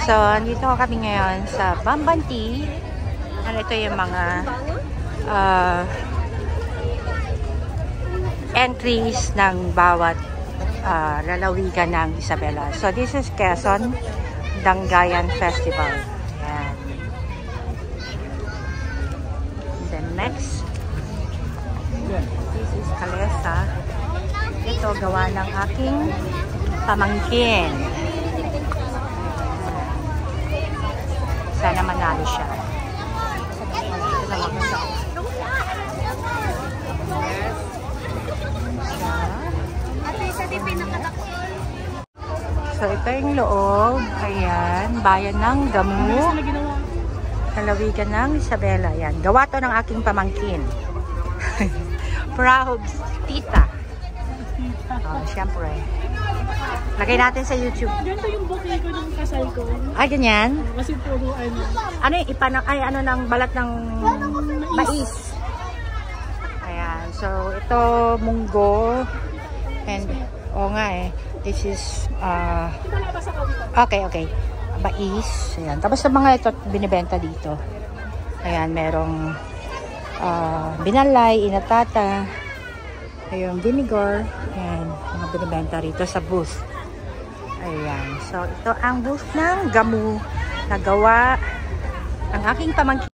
So, dito kami ngayon sa Bambanti. Ano ito yung mga entries ng bawat lalawigan ng Isabela. So, this is Quezon Danggayan Festival. Ayan. Then next, this is Calesa. Ito gawa ng aking pamangkin. Sana manalo siya. Ito naman siya. So, ito yung loob. Ayan. Bayan ng Gamu. Lalawigan ng Isabela. Ayan. Gawa to ng aking pamangkin. Proud tita. Oh, siyempre. Lagay natin sa YouTube. Ganito yung bouquet ko ng kasal ko. Ay, ganyan? Kasi puro ano. Ano yung ano ng balat ng mais. Ayan. So, ito munggo. And, nga eh. This is, okay. Mais. Ayan. Tapos sa mga ito, binibenta dito. Ayan, merong binalay, inatata. Ayun, vinegar. Ayan, mga binibenta rito sa booth. Ayan. So, ito ang booth ng Gamu na gawa ng aking pamangkin.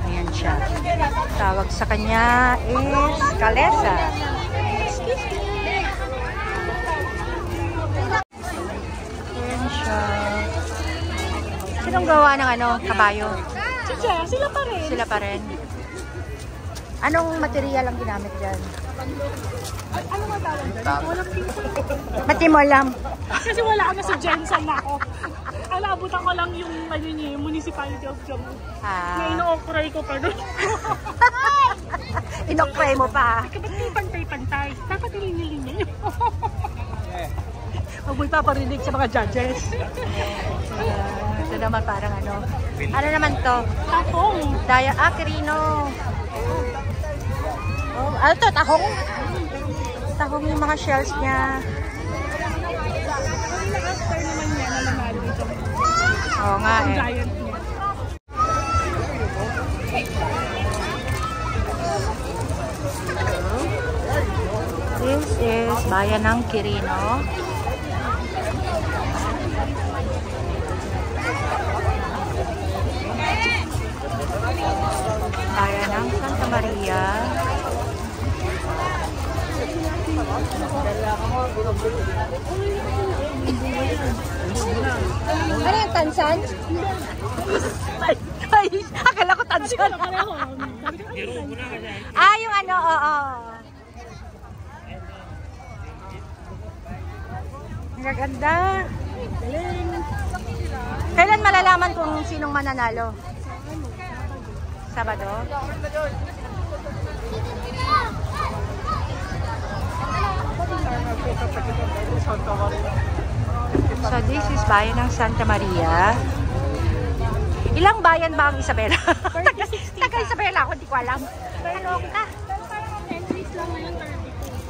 Ayan siya. Tawag sa kanya is Calesa. Excuse me. Ayan siya. Sinong gawa ng kabayo? Sila pa rin. Sila pa rin. Anong material ang ginamit dyan? Ano nga tawag dyan? Walang pinto. Mati mo alam. Kasi wala ka na sa Jensen na ako. Alabutan ko lang yung Municipality of Gamu. Na ino-okray ko pa doon. Inokray mo pa. Ba't may pantay-pantay? Dapat ilinya-linya yun. Huwag mo ipaparinig sa mga judges. Ito naman parang ano naman to? Tahong. Kirino. Oh, ano to? Tahong? Tahong yung mga shells niya. After naman niya na nanalo ito. Oo nga eh. Giant niya. This is bayan ng Quirino. Bayan ng Santa Maria. Ano yung tansan? Ay, akala ko tansan. Yung oo. Maganda. Kailan malalaman kung sinong mananalo? Sabado? So this is bayan ng Santa Maria. Ilang bayan ba ang Isabela? Taga Isabela ako, hindi ko alam. Ano kita?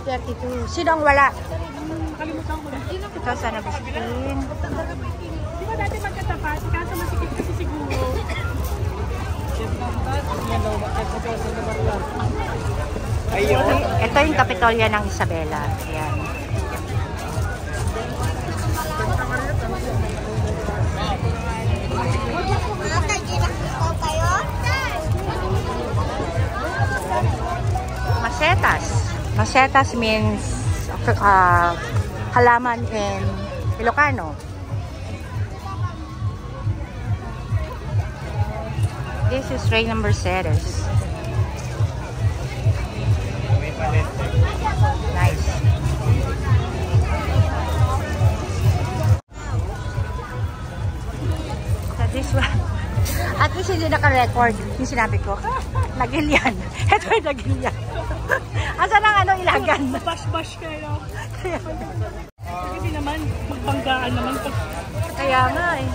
32. Sino ang wala? Nakalimutan ko na. Ito sa Nabiskin. Di ba dati magkatapat? Kaso masikip kasi siguro. Ito yung Kapitolya ng Isabela. Ayan. Masetas. Masetas means halaman in Ilocano. This is Reyna Mercedes. Nice. So this one, at least hindi naka-record yung sinabi ko. Nagilyan. Ito yung nagilyan. Asan ang ilagan? Bash-bash kayo. Kasi naman, magbanggaan naman to. Kaya nga eh.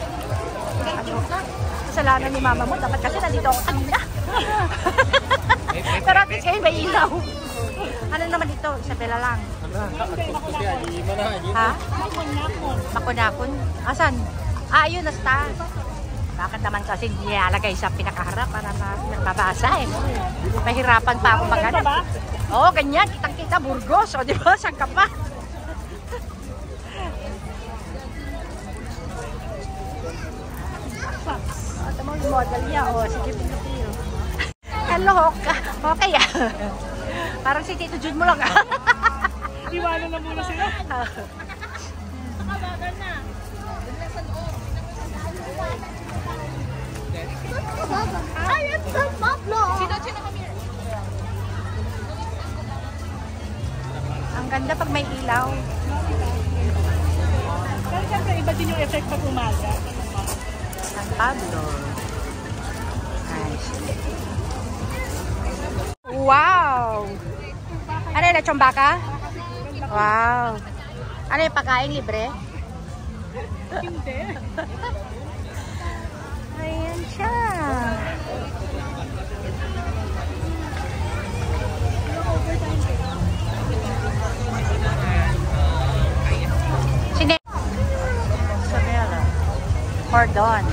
Kasalanan ni mama mo. Dapat kasi nandito ako kanina. Pero at least ngayon may ilaw. Ano naman dito? Isabela lang. Ha? Makunakon. Asan? Ah, yun, nasta. Bakit naman kasi nilalagay sa pinakaharap para mabasa eh. Mahirapan pa ako maghanap. Oo, ganyan. Kitang-kita, Burgos. O, di ba? Saan ka pa? Ito mo yung model niya. O, sige, pinapiro. Hello, okay ah. Parang si Tito Jun mo lang ah. Iwanan na muna sila. Nakabagan na. Ay, it's the Pablo! Sino kami? Ang ganda pag may ilaw. Pero siyempre, iba din yung effect pag umaga. San Pablo. Nice. Wow! Ano yun, lechong baka? Wow! Ano yung pagkain libre? Hindi. Ayan siya. Sine... Sabela. Cordon.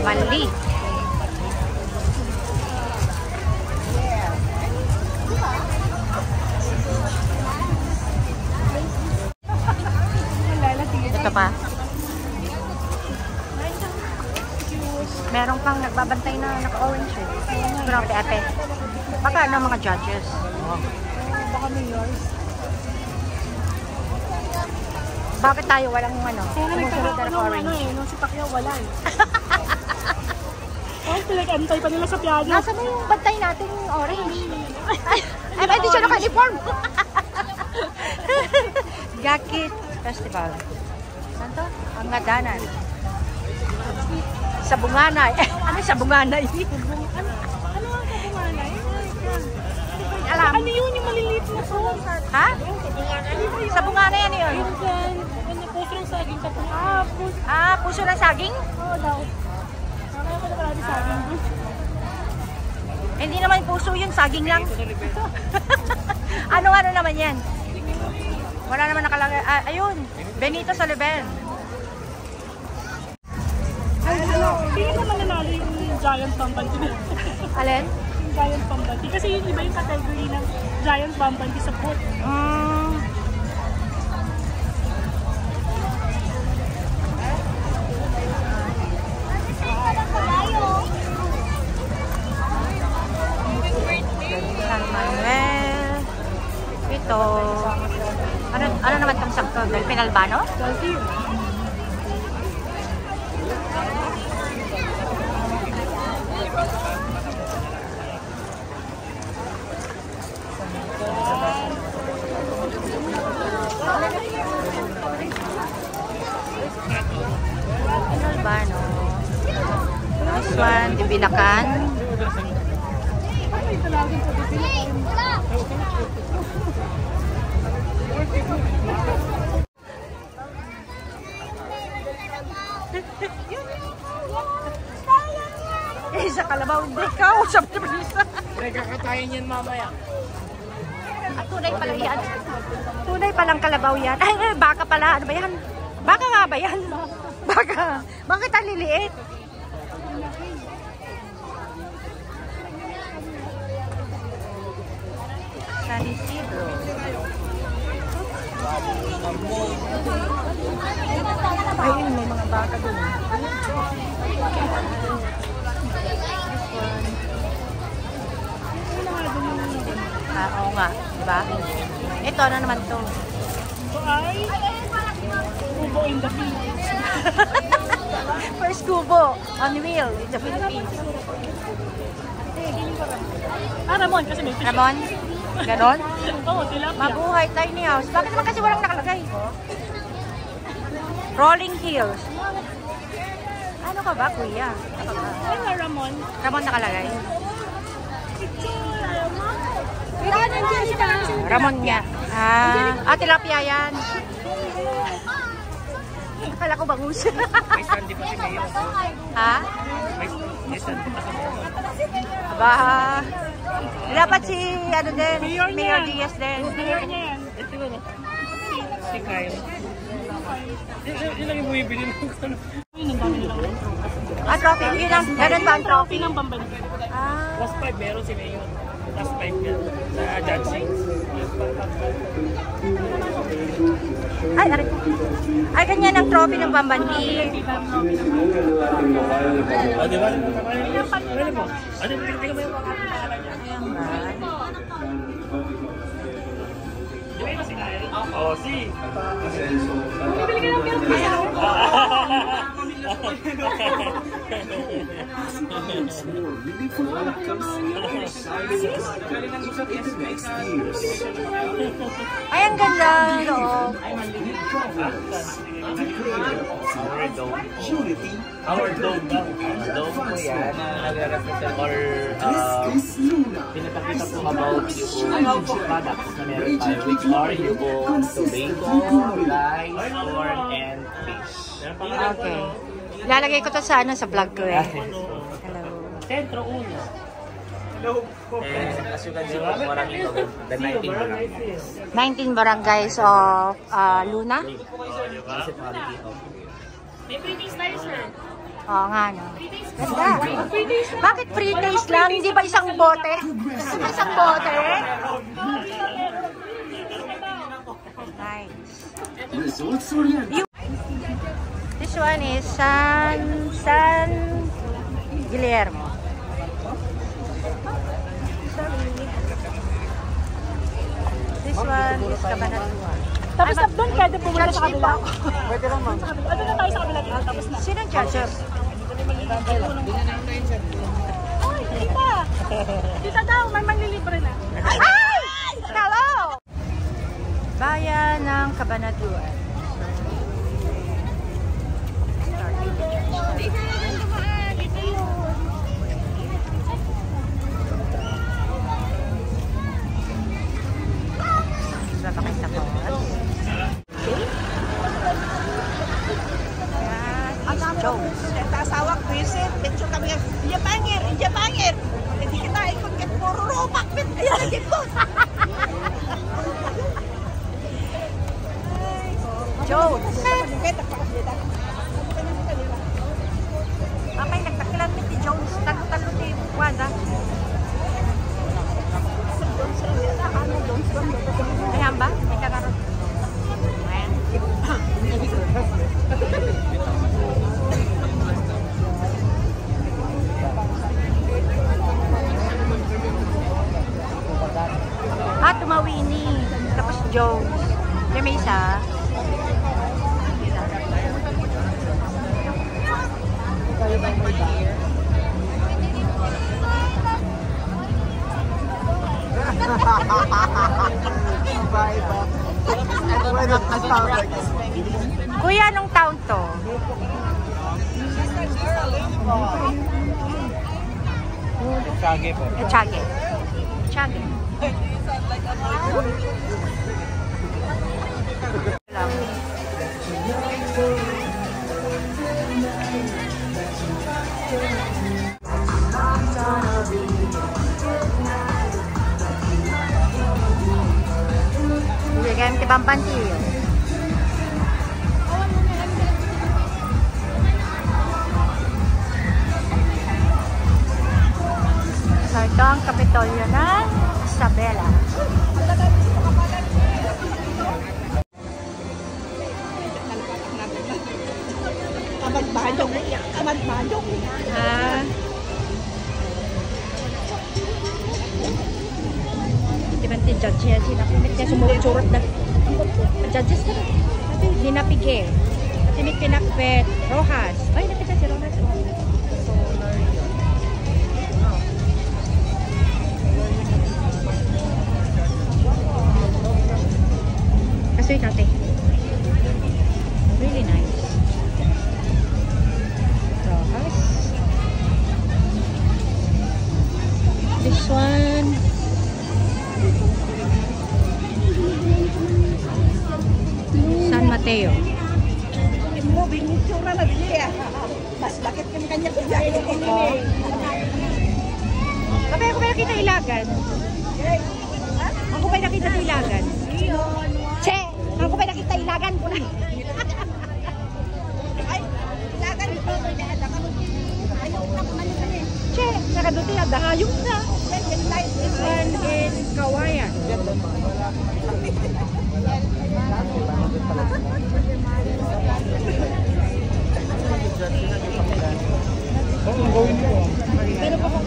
Mali. Ito pa. Meron pang nagbabantay na naka-orange eh. Grabe ate. Baka ano mga judges. Baka mayors. Bakit tayo walang ano? Sumusunod na naka-orange. Nung si Pacquiao wala eh. Oh, pinag-antay pa nila sa piano. Nasa mo yung bantay natin yung orange? Ay, hindi siya naka-uniform. Gakit Festival. Saan to? Ang Ngadanan. Sa Bunganay. Ano sa Bunganay? Ano ang Sabunganay? Alam. Ano yun yung maliliit na fruit? Ha? Sa Bunganay ano yun? Yung dyan. Ano puso ng saging sa puso? Ah, puso ng saging? Oo daw. Nakaya ko na parati saging. Hindi naman puso yun, saging lang. Ano naman yan? Wala naman nakalagay. Ah, ayun, Benito Soliven. Hindi naman nanalo yung Giant Bambanti. Alin? Yung Giant Bambanti. Kasi yun iba yung category ng Giant Bambanti sa food. San Manuel. Ito. Ano naman itong sakto? Delfin Albano? Delfin. Albano. This one, Dibinakan. Ay, talagin sa Delfin. Sa Kalabaw, hindi ka. Usap na bisa. Nagkakatayin yan mamaya. At tunay pala yan. Tunay palang kalabaw yan. Ay, baka pala. Ano ba yan? Baka nga ba yan? Baka. Bakit ang liliit? San Isidro. Ayun, may mga baka doon. Ah, oo nga, diba? Ito, ano naman to? Ito ay Kubo in the Philippines. First kubo on wheel in the Philippines. Ramon, kasi may fish. Ramon? Ganon? Oo, tilapia. Mabuhay tiny house. Bakit naman kasi walang nakalagay? Rolling Hills. Ano ka ba, kuya? Ano ka ba? Ay, nga, Ramon. Ramon nakalagay. Ramon. Ramon nga. Tilapia yan. Akala ko bangus. May sandi pa si Mayo. Ha? May sandi pa si Mayo. Aba. Dapat si, ano din, Mayor Mayor niya. Diaz din. Mayor niya yan. Si Kyle. Yun lang yung bumibili ng ano. Yun, ang dami nilang Ah, trophy. Yun ang, ganun ba ang trophy trophy? ng pambanti. Ah, Last 5 meron si Mayor. Last 5 yan. Sa dancing. ay, aray. Ay, ganyan ang trophy ng pambanti. O, di ba? Ano mo? Ano mo? Tingnan mo yung mga pangalan niya. Di ba yun si Kyle? Oo, si. Bibili ka ng milk kaya. Ay, ang ganda ng loob. Our dome daw. Dome ko yan na nag-represent or pinapakita po about yung products na meron tayo which are yung tomato, rice, corn, and fish. Okay. Lalagay ko to sa ano, sa vlog ko eh. Hello. Sentro 1. And as you can see, maraming the 19 barangays. 19 barangays of Luna. Kasi quality of May pretty slicer. Oo nga, no? Ganda. Bakit free taste lang? Hindi ba isang bote? Isang bote? Nice. This one is San Guillermo. Sorry. This one is Cabanatuan. Tapos na doon, pwede pumunta sa kabila. Pwede lang, ma'am. Ano na tayo sa kabila dito? Tapos na. Sinong charger? Ay, tita! Tita daw, may manlilibre na. Ay! Hello! Bayan ng Cabanatuan. Papakita ko. Jones. Asawa ko visit, medyo kami, iya bangir. Hindi kita ikot kahit puro ropak, ayan, dito. Jones. Okay, nagtakilan mo si Jones. Talo-talo si Wanda. Ayan ba? May kakaroon. Ayan. Ah, tumawini. Tapos Jones. Yung may isa. Kuya, anong taon to? Tsage po. Tsage. Tsage. Bigyan kita Bambanti. So, ito ang Kapitolyo ng Isabela. Kamad-madok. Ah. Diba si judge yan? Sinakumit niya sumurot-surot na. Judges na. Dinapige. Tinik pinakpet. Rojas. Ay, nakita si Rojas. Kasoy natin. Really nice. Rojas. This one. San Mateo. Moving itsura na din mas bakit kami kanya pinagay ko. Kape, nakita ilagan? Ako ba'y nakita ilagan? Che! Ako ba'y nakita ilagan? Ay, ilagan ito. Ayaw na ko naman eh. Che! Nakaduti na, dahayong na. This one in Kawayan. Pero pa kung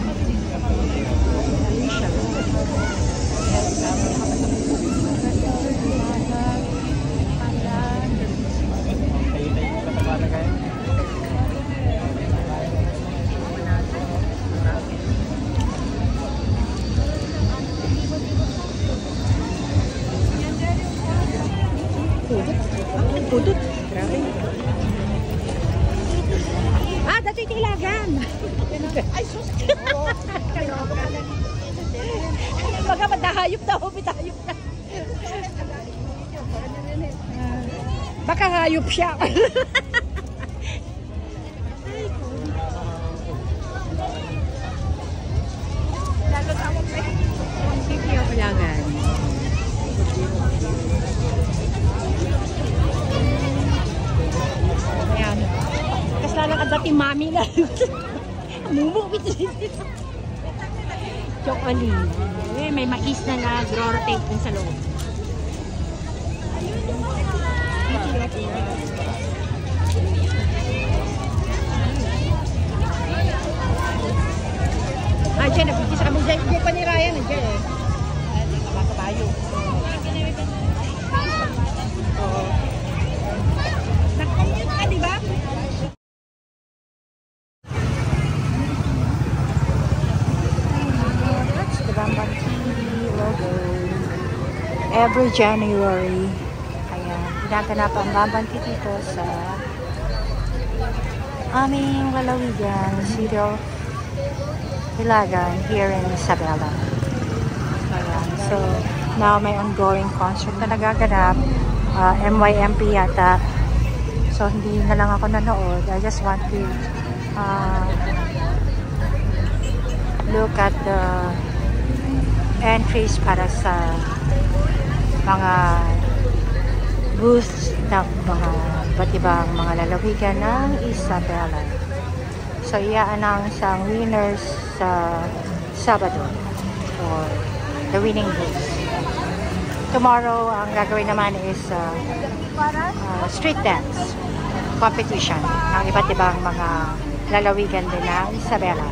pudot. Grabe. Ah, dati ito ilagan. Ay, sus! Baka madahayop na o bitayop na. Baka hayop siya. Hindi ako ilagan. Ayan. Kasi lang ang dating mami na. Mumubit rin. Chocolate. Eh, may mais na nag-rotate din sa loob. Ah, dyan. Nabigis kami dyan. Hindi pa ni Ryan. Dyan eh. Hindi ka makabayo. Oo. Nakakamute ka, di ba? That's the Bamban Tea logo. Every January. Ayan. Tinatanap ang Bamban Tea dito sa aming lalawigan, City of Ilagan, here in Isabela. Ayan. So, now may ongoing concert na nagaganap. MYMP yata. So, hindi na lang ako nanood. I just want to look at the entries para sa mga booths ng mga ba't ibang mga lalawigan ng Isabela. So, i-announce ang winners sa Sabado for the winning booths. Tomorrow, ang gagawin naman is street dance competition ng iba't ibang mga lalawigan din ng Isabela.